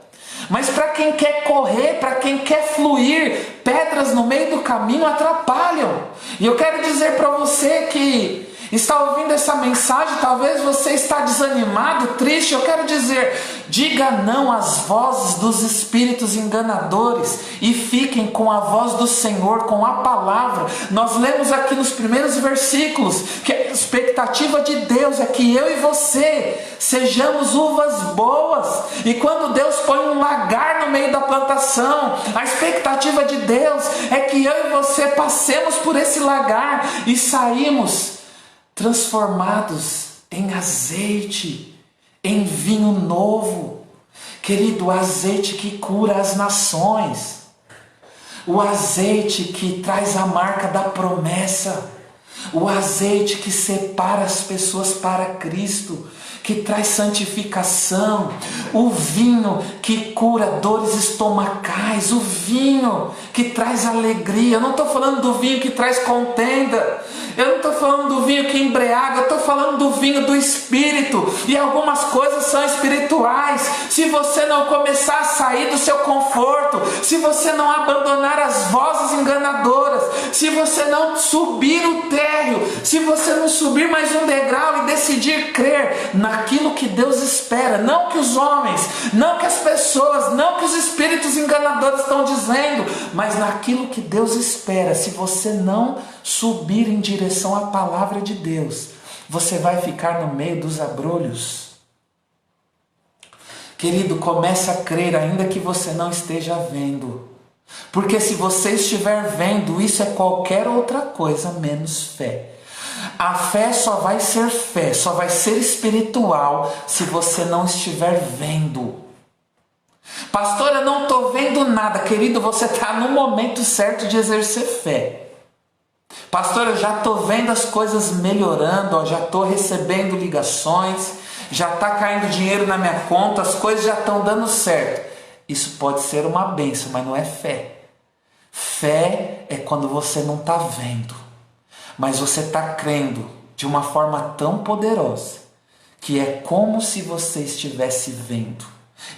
Mas para quem quer correr, para quem quer fluir, pedras no meio do caminho atrapalham. E eu quero dizer para você que está ouvindo essa mensagem, talvez você está desanimado, triste. Eu quero dizer: diga não às vozes dos espíritos enganadores e fiquem com a voz do Senhor, com a palavra. Nós lemos aqui nos primeiros versículos que a expectativa de Deus é que eu e você sejamos uvas boas. E quando Deus põe um lagar no meio da plantação, a expectativa de Deus é que eu e você passemos por esse lagar e saímos transformados em azeite, em vinho novo. Querido, o azeite que cura as nações, o azeite que traz a marca da promessa, o azeite que separa as pessoas para Cristo, que traz santificação, o vinho que cura dores estomacais, o vinho que traz alegria. Eu não estou falando do vinho que traz contenda, eu não estou falando do vinho que embriaga, eu estou falando do vinho do Espírito. E algumas coisas são espirituais. Se você não começar a sair do seu conforto, se você não abandonar as vozes enganadoras, se você não subir o térreo, se você não subir mais um degrau e decidir crer naquilo que Deus espera, não que os homens, não que as pessoas, não que os espíritos enganadores estão dizendo, mas naquilo que Deus espera, se você não subir em direção à palavra de Deus, você vai ficar no meio dos abrolhos. Querido, comece a crer ainda que você não esteja vendo, porque se você estiver vendo, isso é qualquer outra coisa menos fé. A fé só vai ser fé, só vai ser espiritual se você não estiver vendo. Pastor, eu não estou vendo nada. Querido, você está no momento certo de exercer fé. Pastor, eu já estou vendo as coisas melhorando, já estou recebendo ligações, já está caindo dinheiro na minha conta, as coisas já estão dando certo. Isso pode ser uma bênção, mas não é fé. Fé é quando você não está vendo, mas você está crendo de uma forma tão poderosa que é como se você estivesse vendo.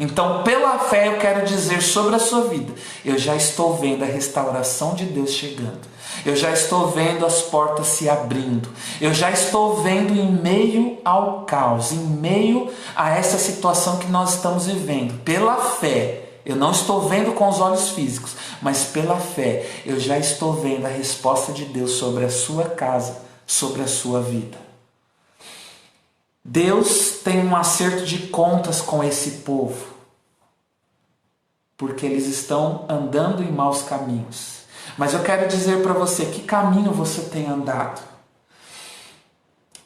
Então, pela fé, eu quero dizer sobre a sua vida: eu já estou vendo a restauração de Deus chegando. Eu já estou vendo as portas se abrindo. Eu já estou vendo em meio ao caos, em meio a essa situação que nós estamos vivendo. Pela fé, eu não estou vendo com os olhos físicos, mas pela fé, eu já estou vendo a resposta de Deus sobre a sua casa, sobre a sua vida. Deus tem um acerto de contas com esse povo, porque eles estão andando em maus caminhos. Mas eu quero dizer para você, que caminho você tem andado?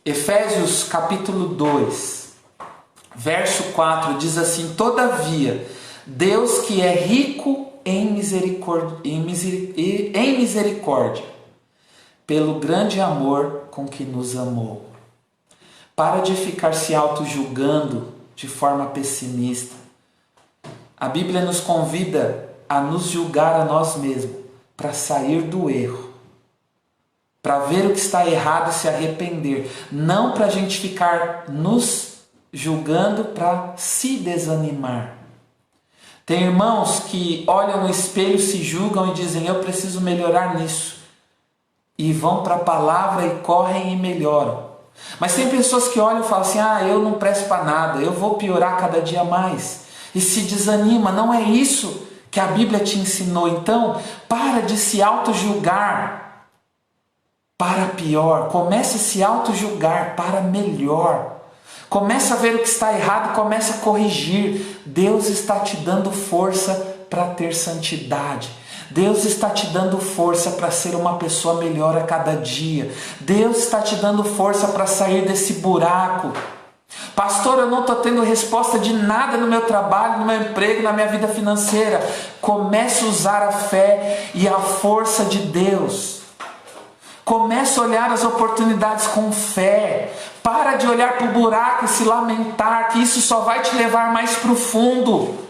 Efésios capítulo 2, verso 4 diz assim: todavia, Deus que é rico em misericórdia, pelo grande amor com que nos amou. Para de ficar se auto-julgando de forma pessimista. A Bíblia nos convida a nos julgar a nós mesmos, para sair do erro, para ver o que está errado e se arrepender, não para a gente ficar nos julgando para se desanimar. Tem irmãos que olham no espelho, se julgam e dizem: eu preciso melhorar nisso, e vão para a palavra e correm e melhoram. Mas tem pessoas que olham e falam assim: eu não presto para nada, eu vou piorar cada dia mais. e se desanima. Não é isso que a Bíblia te ensinou. Então, para de se auto-julgar para pior. Comece a se auto-julgar para melhor. Comece a ver o que está errado, comece a corrigir. Deus está te dando força para ter santidade. Deus está te dando força para ser uma pessoa melhor a cada dia. Deus está te dando força para sair desse buraco. Pastor, eu não estou tendo resposta de nada no meu trabalho, no meu emprego, na minha vida financeira. Comece a usar a fé e a força de Deus. Comece a olhar as oportunidades com fé. Para de olhar para o buraco e se lamentar, que isso só vai te levar mais para o fundo.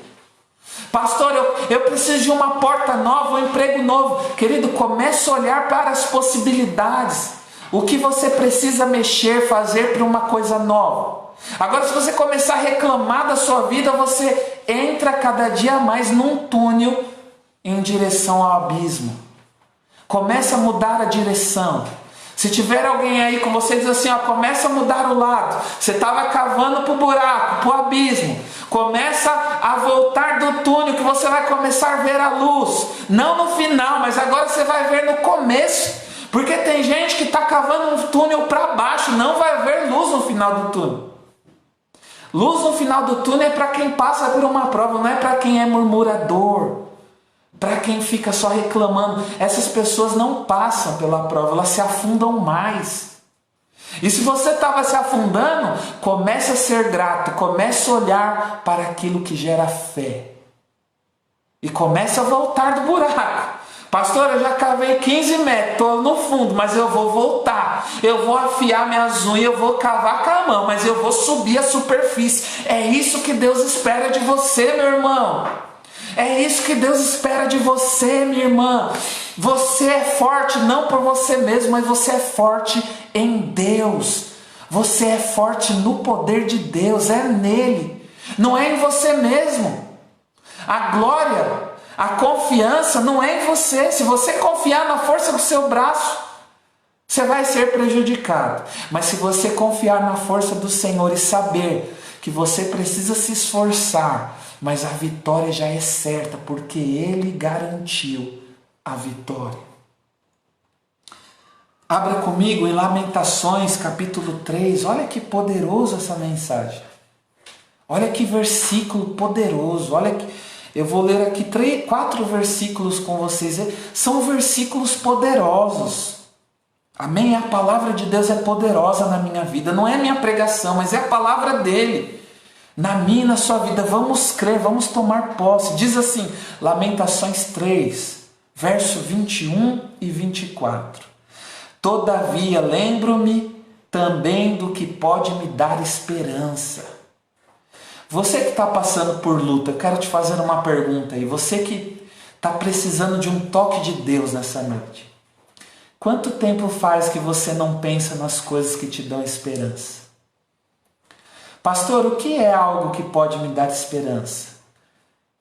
Pastor, eu preciso de uma porta nova, um emprego novo. Querido, comece a olhar para as possibilidades. O que você precisa mexer, fazer para uma coisa nova. Agora, se você começar a reclamar da sua vida, você entra cada dia mais num túnel em direção ao abismo. Comece a mudar a direção. Se tiver alguém aí com você, diz assim, começa a mudar o lado. Você estava cavando para o buraco, para o abismo. Começa a voltar do túnel, que você vai começar a ver a luz. Não no final, mas agora você vai ver no começo. Porque tem gente que está cavando um túnel para baixo, não vai ver luz no final do túnel. Luz no final do túnel é para quem passa por uma prova, não é para quem é murmurador. Para quem fica só reclamando. Essas pessoas não passam pela prova, elas se afundam mais. E se você estava se afundando, comece a ser grato, comece a olhar para aquilo que gera fé. E comece a voltar do buraco. Pastor, eu já cavei 15 metros, estou no fundo, mas eu vou voltar. Eu vou afiar minhas unhas, eu vou cavar com a mão, mas eu vou subir a superfície. É isso que Deus espera de você, meu irmão. É isso que Deus espera de você, minha irmã. Você é forte não por você mesmo, mas você é forte em Deus. Você é forte no poder de Deus, é nele. Não é em você mesmo. A glória, a confiança não é em você. Se você confiar na força do seu braço, você vai ser prejudicado. Mas se você confiar na força do Senhor e saber que você precisa se esforçar, mas a vitória já é certa, porque Ele garantiu a vitória. Abra comigo em Lamentações, capítulo 3. Olha que poderoso essa mensagem. Olha que versículo poderoso. Olha que eu vou ler aqui 4 versículos com vocês. São versículos poderosos. Amém? A palavra de Deus é poderosa na minha vida. Não é minha pregação, mas é a palavra dele. Na minha e na sua vida. Vamos crer, vamos tomar posse. Diz assim, Lamentações 3, verso 21 e 24. Todavia, lembro-me também do que pode me dar esperança. Você que está passando por luta, eu quero te fazer uma pergunta aí. Você que está precisando de um toque de Deus nessa noite. Quanto tempo faz que você não pensa nas coisas que te dão esperança? Pastor, o que é algo que pode me dar esperança?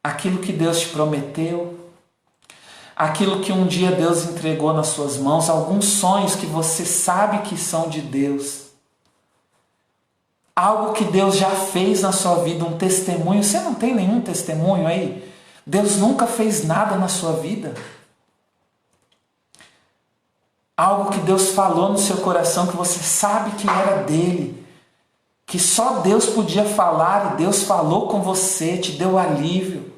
Aquilo que Deus te prometeu, aquilo que um dia Deus entregou nas suas mãos, alguns sonhos que você sabe que são de Deus, algo que Deus já fez na sua vida, um testemunho. Você não tem nenhum testemunho aí? Deus nunca fez nada na sua vida? Algo que Deus falou no seu coração, que você sabe que era dele, que só Deus podia falar e Deus falou com você, te deu alívio.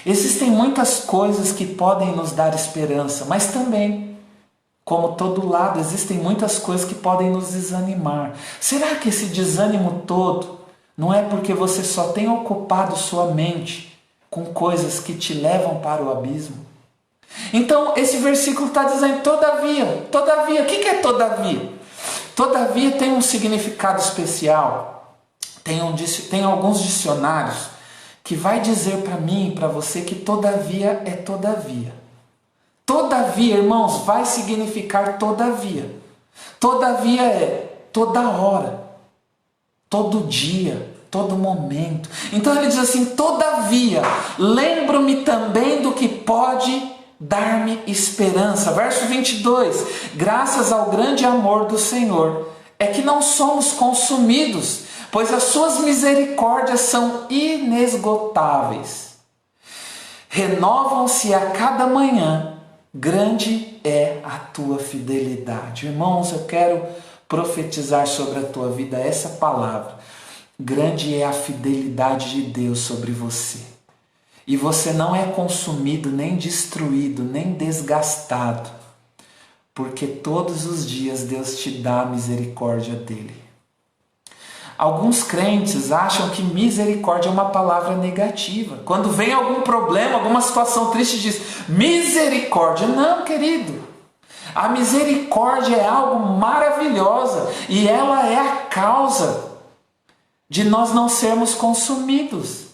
Existem muitas coisas que podem nos dar esperança, mas também, como todo lado, existem muitas coisas que podem nos desanimar. Será que esse desânimo todo não é porque você só tem ocupado sua mente com coisas que te levam para o abismo? Então, esse versículo está dizendo, todavia, o que é todavia? Todavia tem um significado especial, tem alguns dicionários que vai dizer para mim e para você que todavia é todavia. Todavia, irmãos, vai significar todavia. Todavia é toda hora, todo dia, todo momento. Então ele diz assim, todavia, lembro-me também do que pode dar-me esperança. Verso 22. Graças ao grande amor do Senhor, é que não somos consumidos, pois as suas misericórdias são inesgotáveis. Renovam-se a cada manhã, grande é a tua fidelidade. Irmãos, eu quero profetizar sobre a tua vida essa palavra. Grande é a fidelidade de Deus sobre você. E você não é consumido, nem destruído, nem desgastado, porque todos os dias Deus te dá a misericórdia dele. Alguns crentes acham que misericórdia é uma palavra negativa. Quando vem algum problema, alguma situação triste, diz misericórdia. Não, querido. A misericórdia é algo maravilhosa e ela é a causa de nós não sermos consumidos.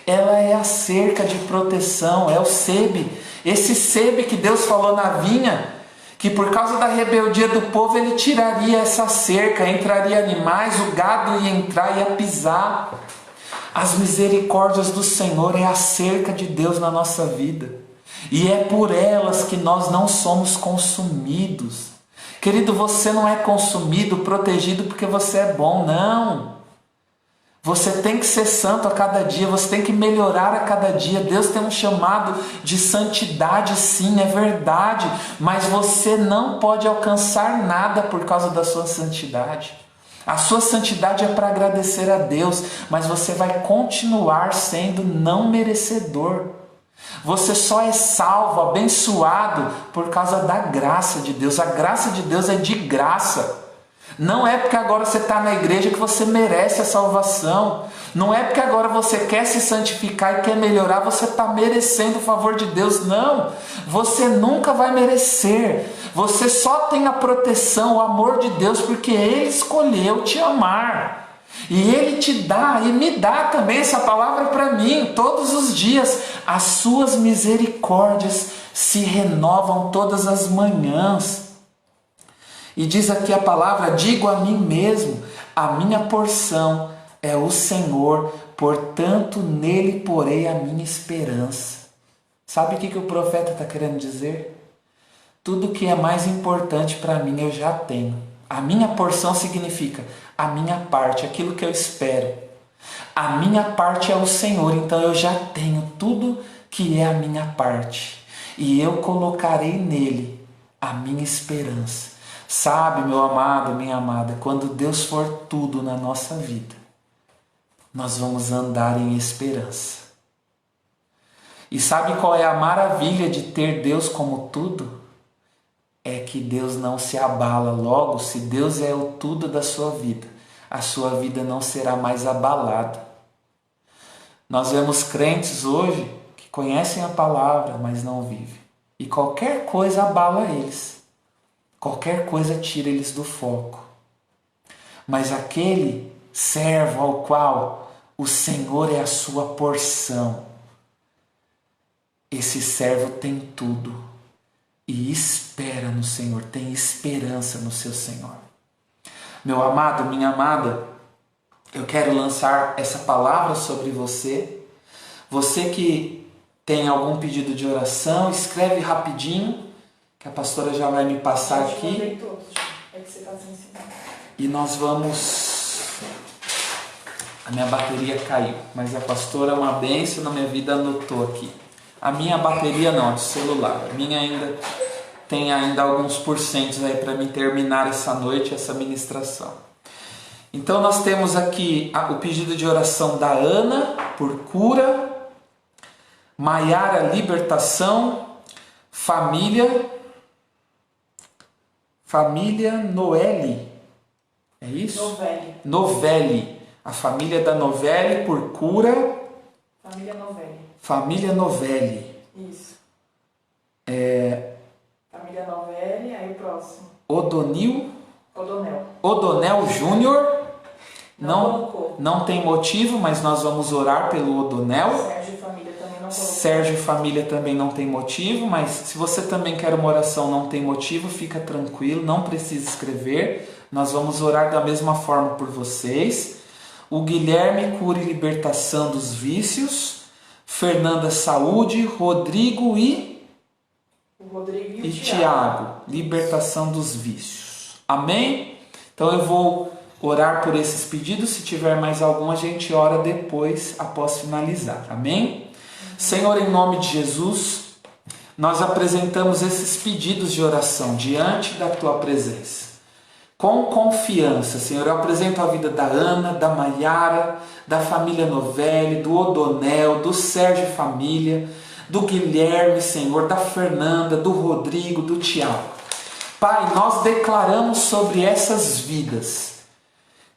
Ela é a cerca de proteção, é o sebe. Esse sebe que Deus falou na vinha, que por causa da rebeldia do povo ele tiraria essa cerca, entraria animais, o gado ia entrar e ia pisar. As misericórdias do Senhor é a cerca de Deus na nossa vida. E é por elas que nós não somos consumidos. Querido, você não é consumido, protegido porque você é bom, não. Você tem que ser santo a cada dia, você tem que melhorar a cada dia. Deus tem um chamado de santidade, sim, é verdade, mas você não pode alcançar nada por causa da sua santidade. A sua santidade é para agradecer a Deus, mas você vai continuar sendo não merecedor. Você só é salvo, abençoado por causa da graça de Deus. A graça de Deus é de graça. Não é porque agora você está na igreja que você merece a salvação. Não é porque agora você quer se santificar e quer melhorar, você está merecendo o favor de Deus. Não, você nunca vai merecer. Você só tem a proteção, o amor de Deus, porque Ele escolheu te amar. E Ele te dá, e me dá também essa palavra para mim, todos os dias. As suas misericórdias se renovam todas as manhãs. E diz aqui a palavra, digo a mim mesmo, a minha porção é o Senhor, portanto nele porei a minha esperança. Sabe o que o profeta está querendo dizer? Tudo que é mais importante para mim eu já tenho. A minha porção significa a minha parte, aquilo que eu espero. A minha parte é o Senhor, então eu já tenho tudo que é a minha parte. E eu colocarei nele a minha esperança. Sabe, meu amado, minha amada, quando Deus for tudo na nossa vida, nós vamos andar em esperança. E sabe qual é a maravilha de ter Deus como tudo? É que Deus não se abala. Logo, se Deus é o tudo da sua vida, a sua vida não será mais abalada. Nós vemos crentes hoje que conhecem a palavra, mas não vivem. E qualquer coisa abala eles. Qualquer coisa tira eles do foco. Mas aquele servo ao qual o Senhor é a sua porção, esse servo tem tudo e espera no Senhor, tem esperança no seu Senhor. Meu amado, minha amada, eu quero lançar essa palavra sobre você. Você que tem algum pedido de oração, escreve rapidinho, que a pastora já vai me passar aqui. É que você está sem sinal. E nós vamos... A minha bateria caiu, mas a pastora é uma bênção na minha vida, anotou aqui. A minha bateria não, é do celular. A minha ainda tem alguns porcentos aí para me terminar essa noite, essa ministração. Então nós temos aqui o pedido de oração da Ana, por cura. Maiara, libertação. Família Noeli, é isso? Novelli. A família da Novelli por cura. Família Novelli. Isso. Família Novelli, aí o próximo. Odonel Júnior. Não tem motivo, mas nós vamos orar pelo Odonel. Sérgio e família também não tem motivo, mas se você também quer uma oração não tem motivo, fica tranquilo, não precisa escrever. Nós vamos orar da mesma forma por vocês. O Guilherme, cura e libertação dos vícios. Fernanda, saúde. Rodrigo e Tiago, libertação dos vícios. Amém? Então eu vou orar por esses pedidos. Se tiver mais algum, a gente ora depois, após finalizar. Amém? Senhor, em nome de Jesus, nós apresentamos esses pedidos de oração diante da Tua presença. Com confiança, Senhor, eu apresento a vida da Ana, da Maiara, da família Novelli, do Odonel, do Sérgio Família, do Guilherme, Senhor, da Fernanda, do Rodrigo, do Tiago. Pai, nós declaramos sobre essas vidas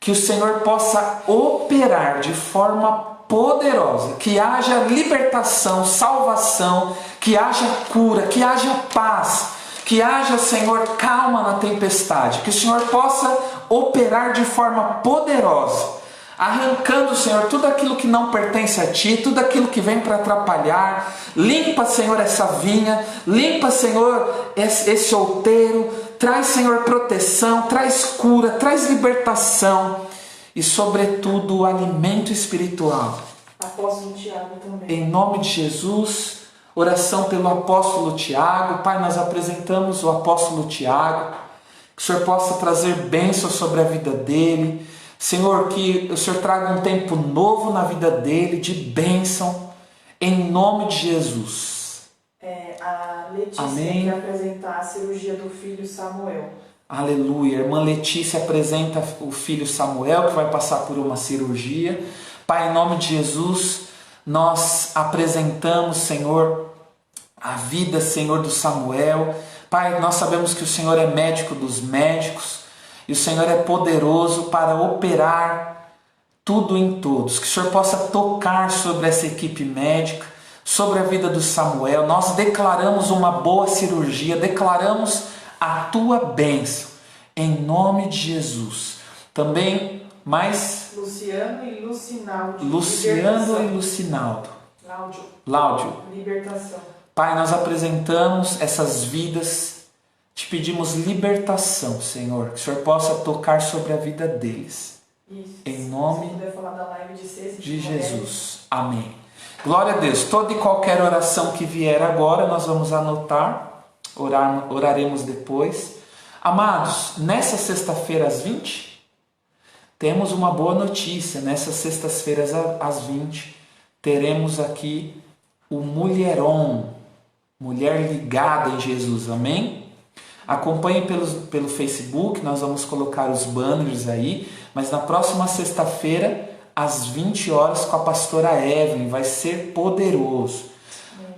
que o Senhor possa operar de forma poderosa, que haja libertação, salvação, que haja cura, que haja paz, que haja, Senhor, calma na tempestade, que o Senhor possa operar de forma poderosa, arrancando, Senhor, tudo aquilo que não pertence a Ti, tudo aquilo que vem para atrapalhar. Limpa, Senhor, essa vinha, limpa, Senhor, esse outeiro, traz, Senhor, proteção, traz cura, traz libertação e, sobretudo, o alimento espiritual. Apóstolo Tiago também. Em nome de Jesus, oração pelo apóstolo Tiago. Pai, nós apresentamos o apóstolo Tiago, que o Senhor possa trazer bênção sobre a vida dele. Senhor, que o Senhor traga um tempo novo na vida dele, de bênção, em nome de Jesus. A Letícia Amém. quer apresentar a cirurgia do filho Samuel. Aleluia. A irmã Letícia apresenta o filho Samuel, que vai passar por uma cirurgia. Pai, em nome de Jesus, nós apresentamos, Senhor, a vida, Senhor, do Samuel. Pai, nós sabemos que o Senhor é médico dos médicos e o Senhor é poderoso para operar tudo em todos. Que o Senhor possa tocar sobre essa equipe médica, sobre a vida do Samuel. Nós declaramos uma boa cirurgia, declaramos a Tua bênção, em nome de Jesus. Também mais Luciano e Lucinaldo. Luciano e Lucinaldo. Láudio. Libertação. Pai, nós apresentamos essas vidas, te pedimos libertação, Senhor, que o Senhor possa tocar sobre a vida deles. Isso. Em nome Se puder falar da live de sexta, de Jesus. Amém. Glória a Deus. Toda e qualquer oração que vier agora, nós vamos anotar, oraremos depois. Amados, nessa sexta-feira às 20, temos uma boa notícia. Nessas sextas-feiras às 20, teremos aqui o Mulheron, mulher ligada em Jesus. Amém? Acompanhe pelo Facebook, nós vamos colocar os banners aí, mas na próxima sexta-feira, às 20 horas, com a pastora Evelyn, vai ser poderoso.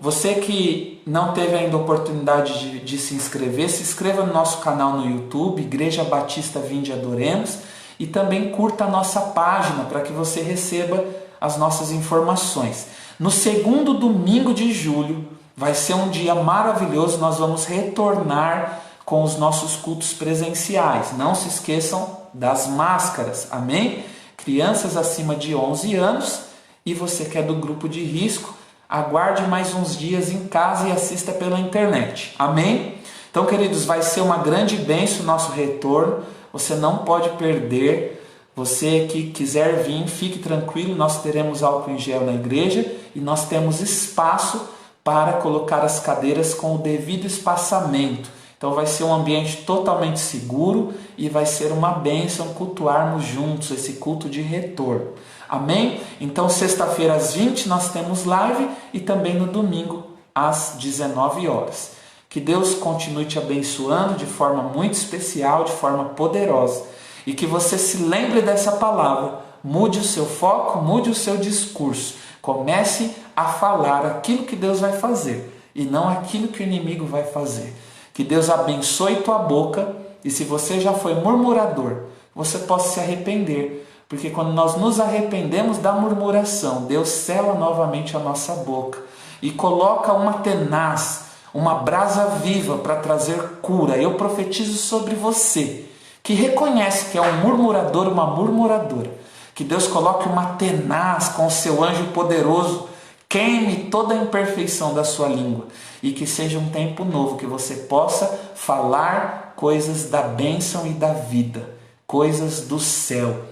Você que não teve ainda a oportunidade de se inscreva no nosso canal no YouTube, Igreja Batista Vinde Adoremos, e também curta a nossa página para que você receba as nossas informações. No segundo domingo de julho, vai ser um dia maravilhoso, nós vamos retornar com os nossos cultos presenciais. Não se esqueçam das máscaras, amém? Crianças acima de 11 anos e você que é do grupo de risco, aguarde mais uns dias em casa e assista pela internet, amém? Então, queridos, vai ser uma grande bênção o nosso retorno, você não pode perder. Você que quiser vir, fique tranquilo, nós teremos álcool em gel na igreja e nós temos espaço para colocar as cadeiras com o devido espaçamento. Então vai ser um ambiente totalmente seguro e vai ser uma bênção cultuarmos juntos esse culto de retorno. Amém? Então sexta-feira às 20 nós temos live e também no domingo às 19 horas. Que Deus continue te abençoando de forma muito especial, de forma poderosa. E que você se lembre dessa palavra, mude o seu foco, mude o seu discurso. Comece a falar aquilo que Deus vai fazer e não aquilo que o inimigo vai fazer. Que Deus abençoe tua boca e se você já foi murmurador, você possa se arrepender. Porque quando nós nos arrependemos da murmuração, Deus sela novamente a nossa boca e coloca uma tenaz, uma brasa viva para trazer cura. Eu profetizo sobre você que reconhece que é um murmurador, uma murmuradora. Que Deus coloque uma tenaz com o seu anjo poderoso, queime toda a imperfeição da sua língua e que seja um tempo novo, que você possa falar coisas da bênção e da vida, coisas do céu.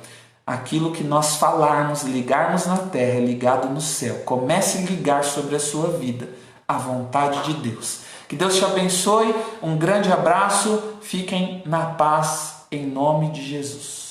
Aquilo que nós falarmos, ligarmos na terra, é ligado no céu. Comece a ligar sobre a sua vida a vontade de Deus. Que Deus te abençoe, um grande abraço, fiquem na paz em nome de Jesus.